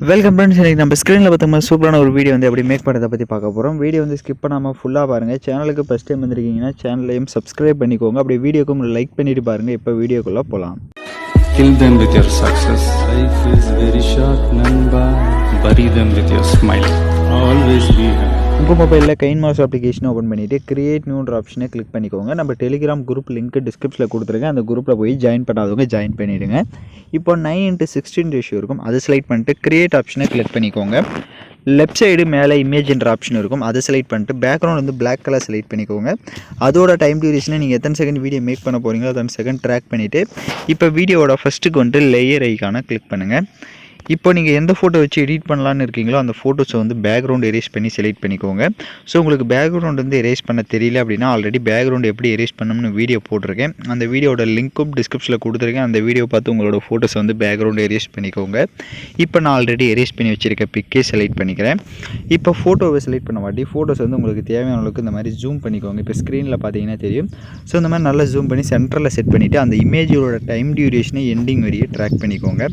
Welcome friends. இன்றைக்கி நம்ம ஸ்க்ரீனில் பார்த்தோம்னா சூப்பரான ஒரு வீடியோ வந்து எப்படி மேக் பண்ணுறதை பற்றி பார்க்க போகிறோம். வீடியோ வந்து ஸ்கிப் பண்ணாமல் ஃபுல்லாக பாருங்கள். சேனலுக்கு ஃபஸ்ட் டைம் வந்திருக்கீங்கன்னா சேனலையும் சப்ஸ்கிரைப் பண்ணிக்கோங்க. அப்படி வீடியோக்கும் லைக் பண்ணிட்டு பாருங்கள். இப்போ வீடியோக்குள்ளே போகலாம். Kill them with your success. Life is very short, namba. Bury them with your smile. Always be happy. உங்கள் மொபைலில் கைன்மாஸ்டர் அப்ளிகேஷனை ஓப்பன் பண்ணிவிட்டு கிரியேட் நியூன்ற ஆப்ஷனை கிளிக் பண்ணிக்கோங்க. நம்ம டெலிகிராம் குரூப் லிங்க் டிஸ்கிரிப்ஷனில் கொடுத்துருக்கேன். அந்த குரூப்பில் போய் ஜாயின் பண்ணாதவங்க ஜாயின் பண்ணிவிடுங்க. இப்போ 9:16 ரேஷியோ இருக்கும். அதை செலக்ட் பண்ணிட்டு கிரியேட் ஆப்ஷனை கிளிக் பண்ணிக்கோங்க. லெஃப்ட் சைடு மேலே இமேஜ்ன்ற ஆப்ஷன் இருக்கும். அதை செலக்ட் பண்ணிட்டு பேக்ரவுண்ட் வந்து பிளாக் கலர் செலக்ட் பண்ணிக்கோங்க. அதோட டைம் டியூரேஷனை நீங்கள் எத்தனை செகண்ட் வீடியோ மேக் பண்ண போகிறீங்களோ அத்தனை செகண்ட் ட்ராக் பண்ணிவிட்டு இப்போ வீடியோவோட ஃபஸ்ட்டுக்கு வந்துட்டு லேயர் ஐக்கான கிளிக் பண்ணுங்கள். இப்போ நீங்கள் எந்த ஃபோட்டோ வச்சு எடிட் பண்ணலான்னு இருக்கீங்களோ அந்த ஃபோட்டோஸை வந்து பேக்ரவுண்ட் எரேஸ் பண்ணி செலக்ட் பண்ணிக்கோங்க. ஸோ உங்களுக்கு பேக்ரவுண்ட் வந்து எரேஸ் பண்ண தெரியல அப்படின்னா ஆல்ரெடி பேக்ரவுண்ட் எப்படி எரேஸ் பண்ணணும்னு வீடியோ போட்டிருக்கேன். அந்த வீடியோட லிங்க்கும் டிஸ்கிரிப்ஷனில் கொடுத்துருக்கேன். அந்த வீடியோ பார்த்து உங்களோட ஃபோட்டோஸை வந்து பேக்ரவுண்ட் எரேஸ் பண்ணிக்கோங்க. இப்போ நான் ஆல்ரெடி எரேஸ் பண்ணி வச்சுருக்க பிக்கே செலக்ட் பண்ணிக்கிறேன். இப்போ ஃபோட்டோவை செலக்ட் பண்ண மாட்டி ஃபோட்டோஸ் வந்து உங்களுக்கு தேவையான அளவுக்கு இந்த மாதிரி ஜூம் பண்ணிக்கோங்க. இப்போ ஸ்க்ரீனில் பார்த்தீங்கன்னா தெரியும். ஸோ இந்த மாதிரி நல்லா ஜூம் பண்ணி சென்டரில் செட் பண்ணிவிட்டு அந்த இமேஜோட டைம் டியூரேஷனை எண்டிங் வரையே ட்ராக் பண்ணிக்கோங்க.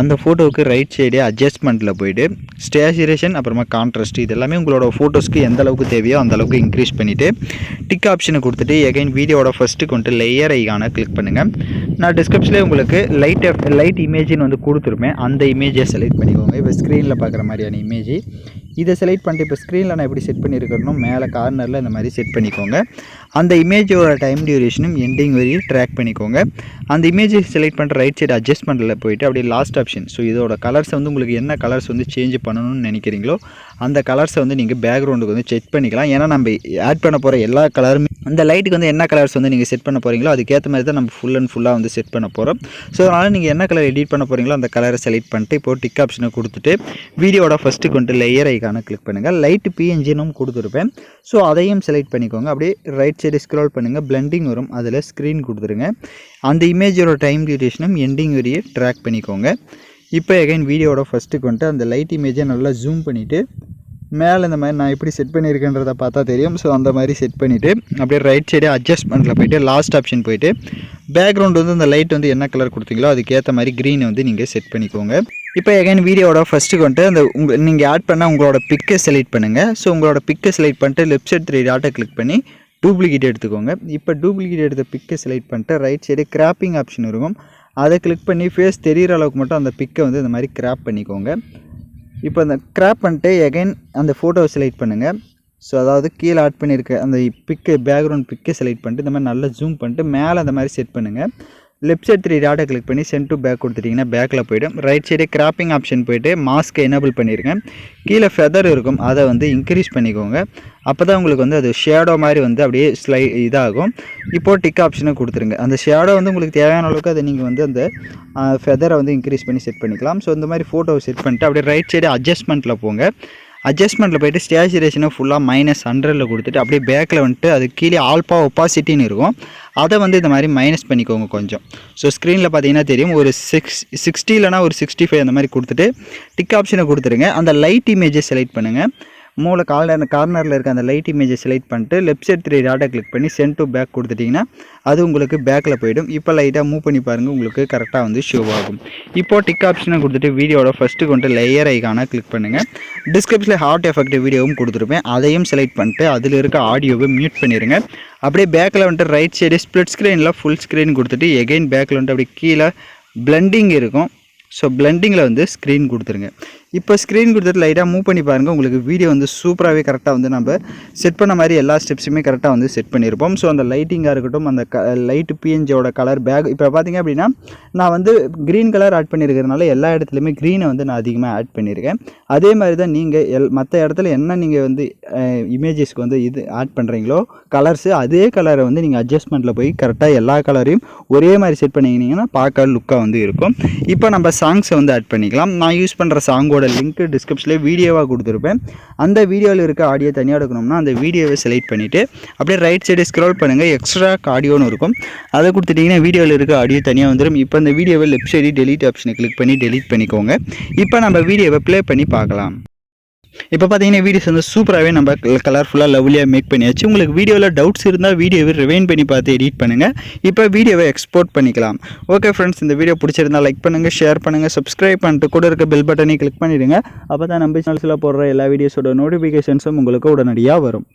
அந்த ஃபோட்டோவுக்கு ரைட் சைடு அட்ஜஸ்ட்மெண்ட்டில் போய்ட்டு ஸ்டேச்சுரேஷன் அப்புறமா கான்ட்ராஸ்ட் இது எல்லாமே உங்களோட ஃபோட்டோஸ்க்கு எந்த அளவுக்கு தேவையோ அந்த அளவுக்கு இன்க்ரீஸ் பண்ணிவிட்டு டிக் ஆப்ஷனை கொடுத்துட்டு எகைன் வீடியோட ஃபஸ்ட்டுக்கு வந்துட்டு லேயர் ஐக்கான கிளிக் பண்ணுங்கள். நான் டிஸ்கிரிப்ஷனில் உங்களுக்கு லைட் இமேஜின்னு வந்து கொடுத்துருப்பேன். அந்த இமேஜை செலக்ட் பண்ணிக்கோங்க. இப்போ ஸ்க்ரீனில் பார்க்குற மாதிரியான இமேஜ் இதை செலக்ட் பண்ணிட்டு இப்போ ஸ்க்ரீனில் நான் எப்படி செட் பண்ணியிருக்கணும் மேலே கார்னரில் இந்த மாதிரி செட் பண்ணிக்கோங்க. அந்த இமேஜோட டைம் டியூரேஷனும் எண்டிங் வரையும் ட்ராக் பண்ணிக்கோங்க. அந்த இமேஜை செலக்ட் பண்ணுற ரைட் சைடு அட்ஜஸ்ட்மெண்ட்டில் போய்ட்டு அப்படியே லாஸ்ட் ஆப்ஷன். ஸோ இதோட கலர்ஸை வந்து உங்களுக்கு என்ன கலர்ஸ் வந்து சேஞ்ச் பண்ணணும்னு நினைக்கிறீங்களோ அந்த கலர்ஸை வந்து நீங்கள் பேக்ரவுண்டுக்கு வந்து செக் பண்ணிக்கலாம். ஏன்னா நம்ம ஆட் பண்ண போகிற எல்லா கலருமே அந்த லைட்டுக்கு வந்து என்ன கலர்ஸ் வந்து நீங்கள் செட் பண்ண போகிறீங்களோ அதுக்கேற்ற மாதிரி தான் நம்ம ஃபுல் அண்ட் ஃபுல்லாக வந்து செட் பண்ண போகிறோம். ஸோ அதனால் நீங்கள் என்ன கலர் எடிட் பண்ண போகிறீங்களோ அந்த கலரை செலக்ட் பண்ணிட்டு இப்போ டிக் ஆப்ஷனை கொடுத்துட்டு வீடியோட ஃபஸ்ட்டுக்கு வந்துட்டு லேயர் ஐக்கான கிளிக் பண்ணுங்கள். லைட்டு பிஎன்ஜினும் கொடுத்துருப்பேன். ஸோ அதையும் செலக்ட் பண்ணிக்கோங்க. அப்படியே ரைட் சைடு ஸ்க்ரோல் பண்ணுங்கள். பிளெண்டிங் வரும். அதில் ஸ்க்ரீன் கொடுத்துருங்க. அந்த இமேஜோட டைம் டியூரேஷனும் எண்டிங் வரையே ட்ராக் பண்ணிக்கோங்க. இப்போ எகைன் வீடியோட ஃபஸ்ட்டுக்கு வந்துட்டு அந்த லைட் இமேஜை நல்லா ஜூம் பண்ணிவிட்டு மேலே இந்த மாதிரி நான் எப்படி செட் பண்ணியிருக்கேன்றதை பார்த்தா தெரியும். ஸோ அந்த மாதிரி செட் பண்ணிவிட்டு அப்படியே ரைட் சைடு அட்ஜஸ்ட்மெண்ட்டில் போய்ட்டு லாஸ்ட் ஆப்ஷன் போய்ட்டு பேக்ரவுண்ட் வந்து அந்த லைட் வந்து என்ன கலர் கொடுத்தீங்களோ அதுக்கேற்ற மாதிரி க்ரீனை வந்து நீங்கள் செட் பண்ணிக்கோங்க. இப்போ எகைன் வீடியோட ஃபஸ்ட்டுக்கு வந்துட்டு அந்த நீங்கள் ஆட் பண்ண உங்களோட பிக்கை செலக்ட் பண்ணுங்கள். ஸோ உங்களோட பிக்கை செலக்ட் பண்ணிட்டு லெஃப்ட் சைடு 3 டாட்டை கிளிக் பண்ணி டூப்ளிகேட் எடுத்துக்கோங்க. இப்போ டூப்ளிகேட் எடுத்த பிக்கை செலக்ட் பண்ணிட்டு ரைட் சைடு கிராப்பிங் ஆப்ஷன் இருக்கும். அதை கிளிக் பண்ணி ஃபேஸ் தெரிகிற அளவுக்கு மட்டும் அந்த பிக்கை வந்து இந்த மாதிரி கிராப் பண்ணிக்கோங்க. இப்போ அந்த கிராப் பண்ணிட்டு எகைன் அந்த ஃபோட்டோவை செலக்ட் பண்ணுங்கள். ஸோ அதாவது கீழே ஆட் பண்ணியிருக்க அந்த பிக்கு பேக்ரவுண்ட் பிக்கை செலக்ட் பண்ணிட்டு இந்த மாதிரி நல்லா ஜூம் பண்ணிட்டு மேலே அந்த மாதிரி செட் பண்ணுங்கள். லெஃப்ட் சைடு 3 டாட்டை கிளிக் பண்ணி சென்ட் டு பேக் கொடுத்துட்டிங்கன்னா பேக்கில் போய்டும். ரைட் சைடு கிராப்பிங் ஆப்ஷன் போய்ட்டு மாஸ்க்கை எனேபிள் பண்ணியிருக்கேன். கீழே ஃபெதர் இருக்கும். அதை வந்து இன்க்ரீஸ் பண்ணிக்கோங்க. அப்போ தான் உங்களுக்கு வந்து அது ஷேடோ மாதிரி வந்து அப்படியே இதாகும். இப்போது டிக் ஆப்ஷனை கொடுத்துருங்க. அந்த ஷேடோ வந்து உங்களுக்கு தேவையான அளவுக்கு அதை நீங்கள் வந்து அந்த ஃபெதரை வந்து இன்க்ரீஸ் பண்ணி செட் பண்ணிக்கலாம். ஸோ இந்த மாதிரி ஃபோட்டோவை செட் பண்ணிட்டு அப்படியே ரைட் சைடு அட்ஜஸ்ட்மெண்ட்டில் போங்க. அட்ஜஸ்ட்மெண்ட்டில் போய்ட்டு ஸ்டேச்சுரேஷனை ஃபுல்லாக -100 கொடுத்துட்டு அப்படியே பேக்கில் வந்துட்டு அது கீழே ஆல்பா ஒப்பாசிட்டின்னு இருக்கும். அதை வந்து இந்த மாதிரி மைனஸ் பண்ணிக்கோங்க கொஞ்சம். ஸோ ஸ்க்ரீனில் பார்த்தீங்கன்னா தெரியும். ஒரு 60 இல்லைனா ஒரு 65 அந்த மாதிரி கொடுத்துட்டு டிக் ஆப்ஷனை கொடுத்துருங்க. அந்த லைட் இமேஜை செலக்ட் பண்ணுங்கள். மூளை கார்னரில் இருக்க அந்த லைட் இமேஜை செலக்ட் பண்ணிட்டு லெஃப்ட் சைடு 3 டாட்டை கிளிக் பண்ணி சென்ட் டு பேக் கொடுத்துட்டிங்கன்னா அது உங்களுக்கு பேக்கில் போய்டும். இப்போ லைட்டாக மூவ் பண்ணி பாருங்கள். உங்களுக்கு கரெக்டாக வந்து ஷோ ஆகும். இப்போது டிக் ஆப்ஷனை கொடுத்துட்டு வீடியோட ஃபஸ்ட்டுக்கு வந்துட்டு லேயர் ஐக்கான கிளிக் பண்ணுங்கள். டிஸ்கிரிப்ஷனில் ஹார்ட் எஃபெக்ட் வீடியோவும் கொடுத்துருப்பேன். அதையும் செலக்ட் பண்ணிட்டு அதில் இருக்க ஆடியோவை மியூட் பண்ணிடுங்க. அப்படியே பேக்கில் வந்துட்டு ரைட் சைடு ஸ்ப்ளிட் ஸ்க்ரீனில் ஃபுல் ஸ்க்ரீன் கொடுத்துட்டு எகைன் பேக்கில் வந்துட்டு அப்படியே கீழே பிளெண்டிங் இருக்கும். ஸோ பிளெண்டிங்கில் வந்து ஸ்க்ரீன் கொடுத்துருங்க. இப்போ ஸ்க்ரீன் கொடுத்துட்டு லைட்டாக மூவ் பண்ணி பாருங்கள். உங்களுக்கு வீடியோ வந்து சூப்பராகவே கரெக்டாக வந்து நம்ம செட் பண்ண மாதிரி எல்லா ஸ்டெப்ஸுமே கரெக்டாக வந்து செட் பண்ணியிருப்போம். ஸோ அந்த லைட்டிங்காக இருக்கட்டும் அந்த லைட்டு பிஎன்ஜியோட கலர் பேக் இப்போ பார்த்தீங்க அப்படின்னா நான் வந்து க்ரீன் கலர் ஆட் பண்ணியிருக்கிறதுனால எல்லா இடத்துலையுமே க்ரீனை வந்து நான் அதிகமாக ஆட் பண்ணியிருக்கேன். அதே மாதிரி தான் நீங்கள் மற்ற இடத்துல என்ன நீங்கள் வந்து இமேஜஸ்க்கு வந்து இது ஆட் பண்ணுறீங்களோ கலர்ஸு அதே கலரை வந்து நீங்கள் அட்ஜஸ்ட்மெண்ட்டில் போய் கரெக்டாக எல்லா கலரையும் ஒரே மாதிரி செட் பண்ணிக்கினீங்கன்னா பார்க்க லுக்காக வந்து இருக்கும். இப்போ நம்ம சாங்ஸை வந்து ஆட் பண்ணிக்கலாம். நான் யூஸ் பண்ணுற சாங்கோட லிங்க் டிஸ்கிரிப்ஷனில் வீடியோவாக கொடுத்துருப்பேன். அந்த வீடியோவில் இருக்க ஆடியோ தனியாக எடுக்கணும்னா அந்த வீடியோவை செலக்ட் பண்ணிவிட்டு அப்படியே ரைட் சைடு ஸ்க்ரோல் பண்ணுங்கள். எக்ஸ்ட்ரா ஆடியோன்னு இருக்கும். அதை கொடுத்துட்டிங்கன்னா வீடியோவில் இருக்க ஆடியோ தனியாக வந்துடும். இப்போ அந்த வீடியோவை லெஃப்ட் சைடு டெலீட் ஆப்ஷனை கிளிக் பண்ணி டெலீட் பண்ணிக்கோங்க. இப்போ நம்ம வீடியோவை ப்ளே பண்ணி பார்க்கலாம். இப்போ பார்த்தீங்கன்னா வீடியோஸ் வந்து சூப்பராகவே நம்ம கலர்ஃபுல்லாக லவ்லியாக மேக் பண்ணியாச்சு. உங்களுக்கு வீடியோவில் டவுட்ஸ் இருந்தால் வீடியோவை ரிவைண்ட் பண்ணி பார்த்து எடிட் பண்ணுங்கள். இப்போ வீடியோவை எக்ஸ்போர்ட் பண்ணிக்கலாம். ஓகே ஃப்ரெண்ட்ஸ், இந்த வீடியோ பிடிச்சிருந்தால் லைக் பண்ணுங்கள், ஷேர் பண்ணுங்கள், சப்ஸ்கிரைப் பண்ணிட்டு கூட இருக்க பெல் பட்டனை கிளிக் பண்ணிவிடுங்க. அப்போ தான் நம்ம சேனல்ஸில் போடுற எல்லா வீடியோஸோட நோட்டிஃபிகேஷன்ஸும் உங்களுக்கு உடனடியாக வரும்.